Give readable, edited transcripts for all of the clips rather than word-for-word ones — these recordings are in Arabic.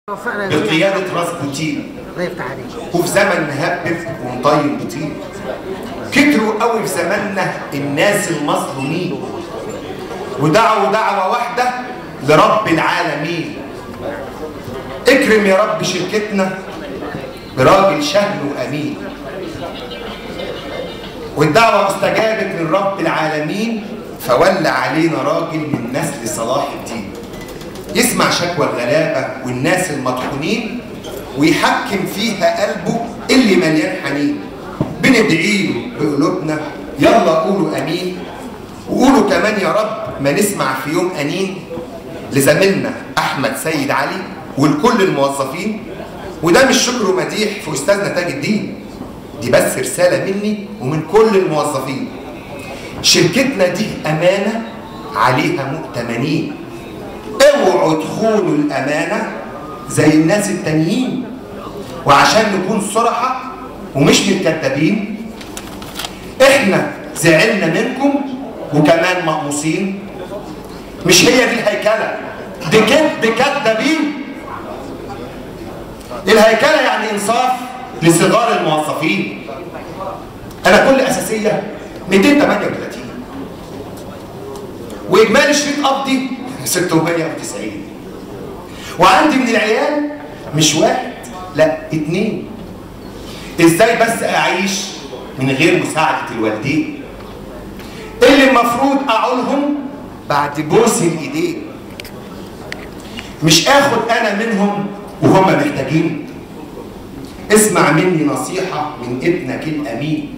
بقيادة راسبوتين وفي زمن مهبب ومطيب بطيء. كتروا قوي في زماننا الناس المظلومين ودعوا دعوة واحدة لرب العالمين. اكرم يا رب شركتنا براجل شهم وأمين، والدعوة استجابت من رب العالمين فولى علينا راجل من نسل صلاح الدين، يسمع شكوى الغلابة والناس المطحونين ويحكم فيها قلبه اللي مليان حنين. بندعيله بقلوبنا يلا قولوا امين، وقولوا كمان يا رب ما نسمع في يوم انين لزميلنا احمد سيد علي ولكل الموظفين. وده مش شكر ومديح في استاذنا تاج الدين، دي بس رسالة مني ومن كل الموظفين. شركتنا دي امانة عليها مؤتمنين، اوعوا تخونوا الامانه زي الناس التانيين. وعشان نكون صراحه ومش متكدبين، احنا زعلنا منكم وكمان مقموصين. مش هي دي الهيكله، دي كدابين. الهيكله يعني انصاف لصغار الموظفين. انا كل اساسيه 238 واجمالي شريط قبضي 690، وعندي من العيال مش واحد لا 2. ازاي بس اعيش من غير مساعدة الوالدين اللي المفروض اعولهم بعد بوس الايدين؟ مش اخد انا منهم وهم محتاجين. اسمع مني نصيحة من ابنك الامين،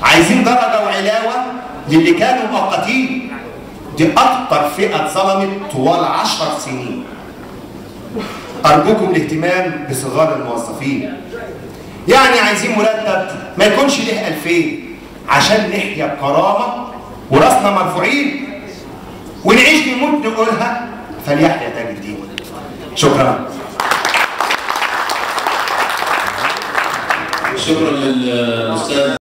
عايزين درجة وعلاوة للي كانوا مؤقتين. دي أكتر فئة اتظلمت طوال 10 سنين. أرجوكم الاهتمام بصغار الموظفين. يعني عايزين مرتب ما يكونش له 2000 عشان نحيا بكرامة وراسنا مرفوعين ونعيش نموت نقولها فليحيا تاج الدين. شكرا. شكرا للأستاذ